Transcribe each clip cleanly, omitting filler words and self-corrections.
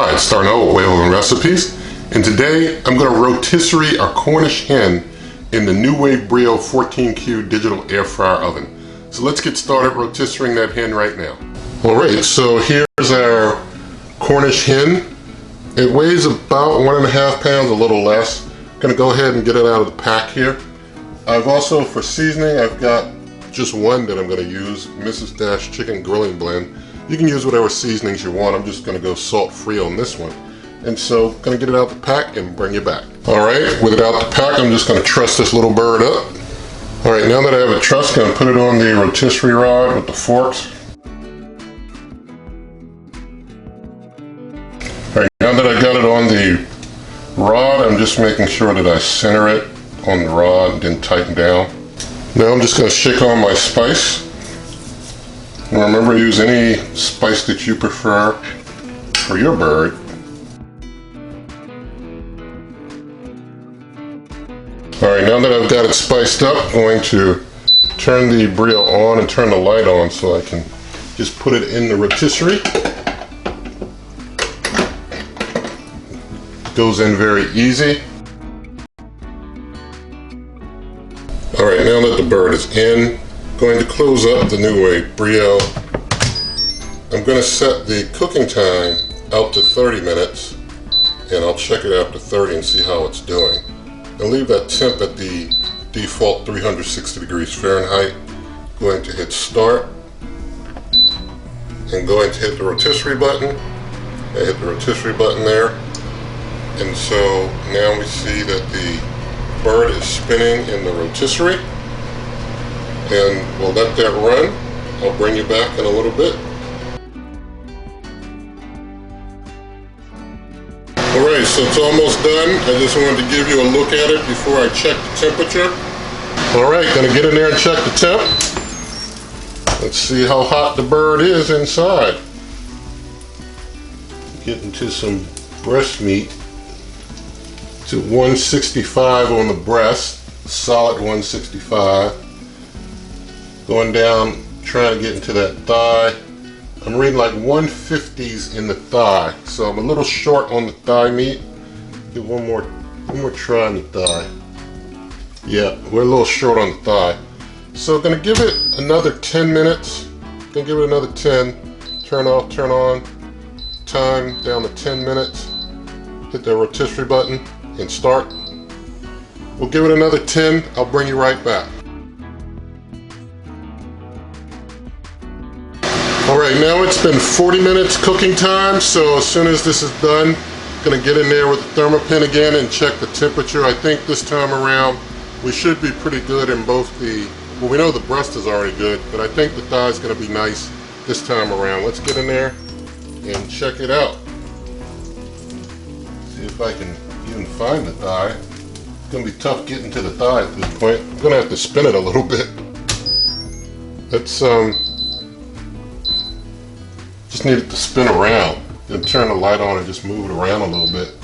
Hi, it's starting out with Whale Recipes, and today I'm going to rotisserie our Cornish hen in the NuWave Brio 14Q digital air fryer oven. So let's get started rotisserieing that hen right now. Alright, so here's our Cornish hen. It weighs about 1.5 pounds, a little less. I'm going to go ahead and get it out of the pack here. I've also, for seasoning, I've got just one that I'm going to use, Mrs. Dash Chicken Grilling Blend. You can use whatever seasonings you want. I'm just going to go salt-free on this one. And so, going to get it out the pack and bring you back. Alright, with it out the pack, I'm just going to truss this little bird up. Alright, now that I have it trussed, I'm going to put it on the rotisserie rod with the forks. Alright, now that I got it on the rod, I'm just making sure that I center it on the rod and then tighten down. Now I'm just going to shake on my spice. And remember, use any spice that you prefer for your bird. Alright, now that I've got it spiced up, I'm going to turn the Brio on and turn the light on so I can just put it in the rotisserie. It goes in very easy. Alright, now that the bird is in, I'm going to close up the NuWave Brio. I'm going to set the cooking time out to 30 minutes, and I'll check it after 30 and see how it's doing. And leave that temp at the default 360 degrees Fahrenheit. Going to hit start, and going to hit the rotisserie button. I hit the rotisserie button there, and so now we see that the bird is spinning in the rotisserie, and we'll let that run. I'll bring you back in a little bit. Alright, so it's almost done. I just wanted to give you a look at it before I check the temperature. Alright, gonna get in there and check the temp. Let's see how hot the bird is inside. Getting to some breast meat. To 165 on the breast, solid 165. Going down, trying to get into that thigh. I'm reading like 150s in the thigh, so I'm a little short on the thigh meat. Get one more try on the thigh. Yeah, we're a little short on the thigh. So gonna give it another 10 minutes. Gonna give it another 10. Turn off, turn on. Time down to 10 minutes. Hit the rotisserie button and start. We'll give it another 10. I'll bring you right back. Alright, now it's been 40 minutes cooking time, so as soon as this is done, I'm going to get in there with the thermopin again and check the temperature. I think this time around we should be pretty good in both the, well, we know the breast is already good, but I think the thigh is going to be nice this time around. Let's get in there and check it out. See if I can even find the thigh. It's going to be tough getting to the thigh at this point. I'm going to have to spin it a little bit. Let's just need it to spin around. Then turn the light on and just move it around a little bit.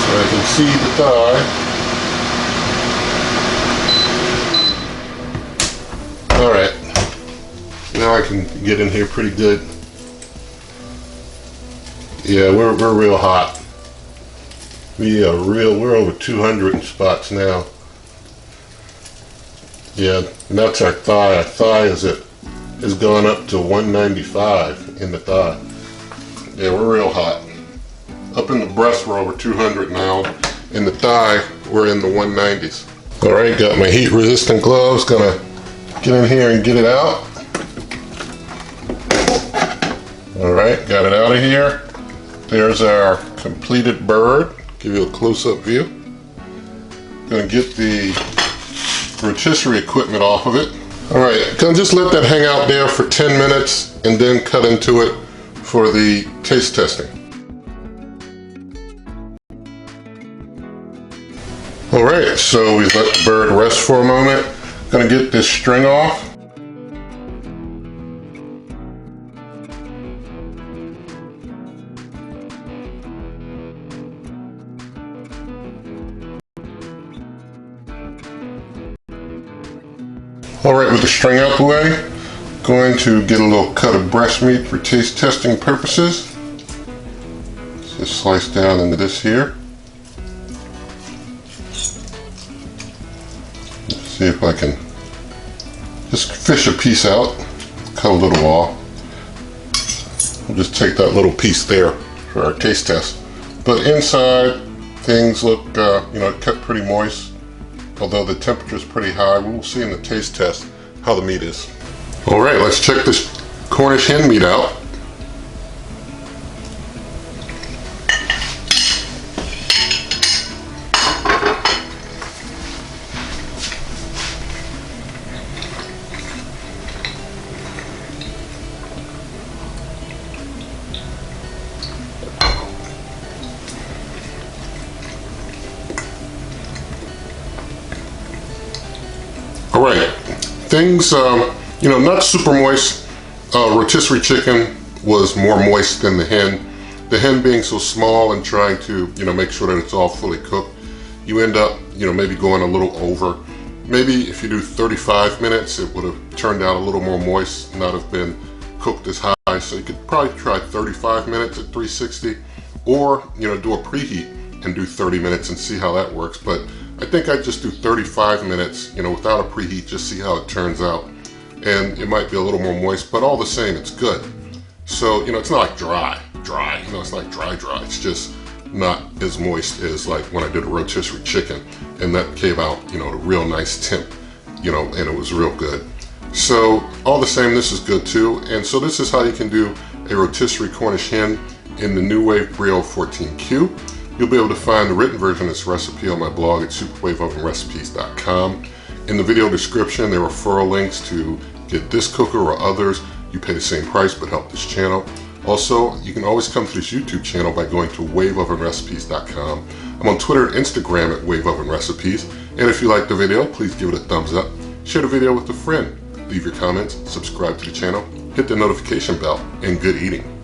So I can see the thigh. Alright. Now I can get in here pretty good. Yeah, we're real hot. We're over 200 in spots now. Yeah, and that's our thigh. Our thigh is going up to 195 in the thigh. Yeah, we're real hot. Up in the breast we're over 200 now. In the thigh we're in the 190s. Alright, got my heat resistant gloves. Gonna get in here and get it out. Alright, got it out of here. There's our completed bird. Give you a close-up view. Gonna get the rotisserie equipment off of it. Alright, gonna just let that hang out there for 10 minutes and then cut into it for the taste testing. Alright, so we let the bird rest for a moment. Gonna get this string off. Alright, with the string out the way, Going to get a little cut of breast meat for taste testing purposes. Just slice down into this here. Let's see if I can just fish a piece out, cut a little off. We'll just take that little piece there for our taste test. But inside, things look, cut pretty moist. Although the temperature is pretty high, we'll see in the taste test how the meat is. All right, let's check this Cornish hen meat out. All right, things, not super moist. Rotisserie chicken was more moist than the hen. The hen being so small and trying to, make sure that it's all fully cooked, you end up, maybe going a little over. Maybe if you do 35 minutes, it would have turned out a little more moist, not have been cooked as high. So you could probably try 35 minutes at 360, or, do a preheat and do 30 minutes and see how that works. But I think I'd just do 35 minutes, without a preheat, just see how it turns out. And it might be a little more moist, but all the same, it's good. So, it's not like dry, it's not like dry. It's just not as moist as like when I did a rotisserie chicken, and that came out, a real nice temp, and it was real good. So all the same, this is good too. And so this is how you can do a rotisserie Cornish hen in the NuWave Brio 14Q. You'll be able to find the written version of this recipe on my blog at superwaveovenrecipes.com. In the video description, there are referral links to get this cooker or others. You pay the same price but help this channel. Also, you can always come to this YouTube channel by going to waveovenrecipes.com. I'm on Twitter and Instagram at waveovenrecipes. And if you like the video, please give it a thumbs up. Share the video with a friend. Leave your comments, subscribe to the channel, hit the notification bell, and good eating.